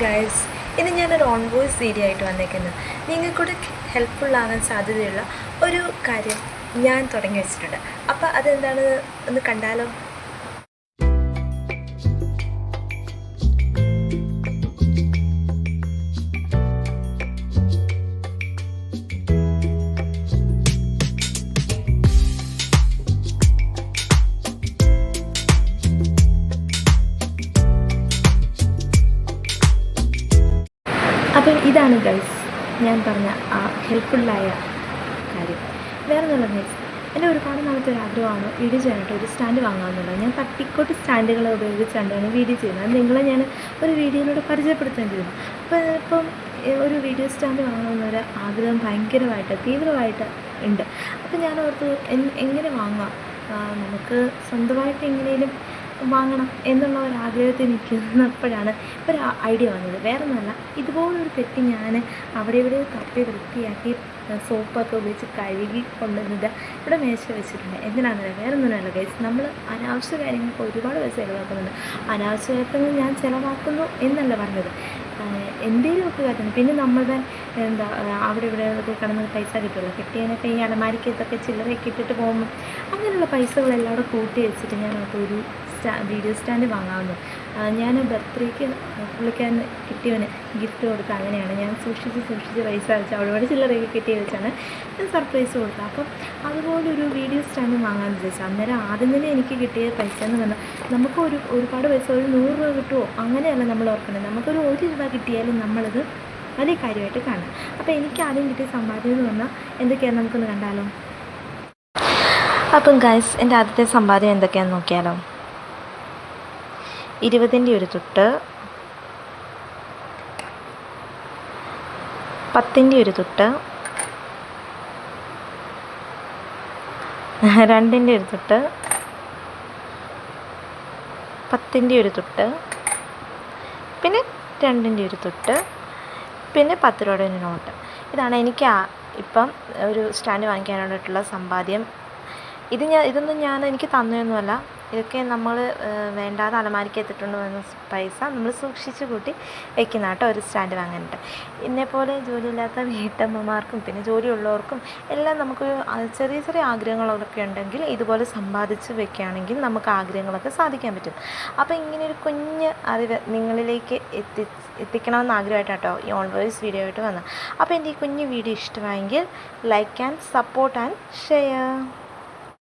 Guys, ഇന്ന് ഞാനൊരു on voice video ആയിട്ട് വന്നേക്കുന്നത് നിങ്ങൾക്കൂടെ ഹെൽപ്ഫുള്ളാകാൻ സാധ്യതയുള്ള ഒരു കാര്യം ഞാൻ തുടങ്ങി വെച്ചിട്ടുണ്ട്. അപ്പോൾ അതെന്താണെന്ന് ഒന്ന് കണ്ടാലോ? അപ്പം ഇതാണ് ഗൈസ് ഞാൻ പറഞ്ഞ ആ ഹെൽപ്ഫുള്ളായ കാര്യം. വേറെ ഒന്നുമില്ല ഗൈസ്, എൻ്റെ ഒരുപാട് നാളത്തെ ഒരു ആഗ്രഹമാണ് വീഡിയോ ചെയ്യാനായിട്ട് ഒരു സ്റ്റാൻഡ് വാങ്ങാമെന്നുള്ളത്. ഞാൻ തട്ടിക്കോട്ട് സ്റ്റാൻഡുകൾ ഉപയോഗിച്ചുകൊണ്ടാണ് വീഡിയോ ചെയ്യുന്നത്. അത് നിങ്ങളെ ഞാൻ ഒരു വീഡിയോയിലൂടെ പരിചയപ്പെടുത്തേണ്ടിയിരുന്നു. അപ്പോൾ ഇപ്പം ഒരു വീഡിയോ സ്റ്റാൻഡ് വാങ്ങണമെന്നൊരു ആഗ്രഹം ഭയങ്കരമായിട്ട് തീവ്രമായിട്ട് ഉണ്ട്. അപ്പോൾ ഞാൻ ഓർത്ത് എങ്ങനെ വാങ്ങാം, നമുക്ക് സ്വന്തമായിട്ട് എങ്ങനെയും വാങ്ങണം എന്നുള്ള ഒരാഗ്രഹത്തിൽ നിൽക്കുന്നപ്പോഴാണ് ഒരു ഐഡിയ വന്നത്. വേറെ ഒന്നുമല്ല, ഇതുപോലൊരു പെട്ടി ഞാൻ അവിടെ ഇവിടെ തപ്പി വൃത്തിയാക്കി സോപ്പൊക്കെ ഉപയോഗിച്ച് കഴുകി കൊണ്ടുവന്നത് ഇവിടെ മേശ വെച്ചിട്ടുണ്ട്. എന്തിനാണെന്നല്ല, വേറെ ഒന്നുമല്ല ഗൈസ്, നമ്മൾ അനാവശ്യ കാര്യങ്ങൾക്ക് ഒരുപാട് പൈസ ചിലവാക്കുന്നുണ്ട്. അനാവശ്യമായിട്ടൊന്നും ഞാൻ ചിലവാക്കുന്നു എന്നല്ല പറഞ്ഞത്, എന്തെങ്കിലുമൊക്കെ കാര്യമാണ്. പിന്നെ നമ്മളുടെ അവിടെ ഇവിടെ ഒക്കെ കിടന്ന് പൈസ കിട്ടുമല്ലോ, കിട്ടിയതിനൊക്കെ ഈ അലമാരിക്കത്തൊക്കെ ചില്ലറയൊക്കെ ഇട്ടിട്ട് പോകുമ്പോൾ അങ്ങനെയുള്ള പൈസകളെല്ലാം അവിടെ കൂട്ടി വെച്ചിട്ട് ഞാനൊക്കെ ഒരു വീഡിയോ സ്റ്റാൻഡ് വാങ്ങാവുന്നു. ഞാൻ ബർത്ത്ഡേക്ക് പുള്ളിക്കാരൻ കിട്ടിയവന് ഗിഫ്റ്റ് കൊടുത്ത അങ്ങനെയാണ്. ഞാൻ സൂക്ഷിച്ച് പൈസ വെച്ച് അവിടെ ചില്ലറയൊക്കെ കിട്ടിയ വെച്ചാണ് ഞാൻ സർപ്രൈസ് കൊടുത്തത്. അപ്പം അതുപോലൊരു വീഡിയോ സ്റ്റാൻഡ് വാങ്ങാമെന്ന് വിചാരിച്ചു. അന്നേരം ആദ്യം തന്നെ എനിക്ക് കിട്ടിയ പൈസ എന്ന് പറഞ്ഞാൽ നമുക്ക് ഒരുപാട് പൈസ, ഒരു 100 രൂപ കിട്ടുമോ അങ്ങനെയല്ല നമ്മൾ ഓർക്കുന്നത്. നമുക്കൊരു 1 രൂപ കിട്ടിയാലും നമ്മളത് വലിയ കാര്യമായിട്ട് കാണാം. അപ്പോൾ എനിക്ക് ആദ്യം കിട്ടിയ സമ്പാദ്യം എന്ന് പറഞ്ഞാൽ എന്തൊക്കെയാണ് നമുക്കൊന്ന് കണ്ടാലോ? അപ്പം ഗൈസ്, എൻ്റെ ആദ്യത്തെ സമ്പാദ്യം എന്തൊക്കെയാണെന്ന് നോക്കിയാലോ? 20ൻ്റെ ഒരു തുട്ട്, 10ൻ്റെ ഒരു തുട്ട്, 2ൻ്റെ ഒരു തുട്ട്, 10ൻ്റെ ഒരു തുട്ട്, പിന്നെ 2ൻ്റെ ഒരു തുട്ട്, പിന്നെ 10 രൂപയുടെ ഒരു നോട്ട്. ഇതാണ് എനിക്ക് ഇപ്പം ഒരു സ്റ്റാൻഡ് വാങ്ങിക്കാനായിട്ടുള്ള സമ്പാദ്യം. ഇതൊന്നും എനിക്ക് തന്നതൊന്നുമല്ല, ഇതൊക്കെ നമ്മൾ വേണ്ടാതെ അലമാരിക്ക് എത്തിക്കൊണ്ട് വന്ന പൈസ നമ്മൾ സൂക്ഷിച്ച് കൂട്ടി വയ്ക്കുന്ന കേട്ടോ ഒരു സ്റ്റാൻഡ് വാങ്ങാനായിട്ട്. എന്നെപ്പോലെ ജോലിയില്ലാത്ത വീട്ടമ്മമാർക്കും പിന്നെ ജോലിയുള്ളവർക്കും എല്ലാം നമുക്കൊരു ചെറിയ ആഗ്രഹങ്ങളൊക്കെ ഉണ്ടെങ്കിൽ ഇതുപോലെ സമ്പാദിച്ച് വെക്കുകയാണെങ്കിൽ നമുക്ക് ആഗ്രഹങ്ങളൊക്കെ സാധിക്കാൻ പറ്റും. അപ്പോൾ ഇങ്ങനെയൊരു കുഞ്ഞ് അറിവ് നിങ്ങളിലേക്ക് എത്തിക്കണമെന്ന് ആഗ്രഹമായിട്ടാട്ടോ ഈ ഓൺ വോയിസ് വീഡിയോ ആയിട്ട് വന്നത്. അപ്പോൾ എൻ്റെ ഈ കുഞ്ഞ് വീഡിയോ ഇഷ്ടമായെങ്കിൽ like and support and share.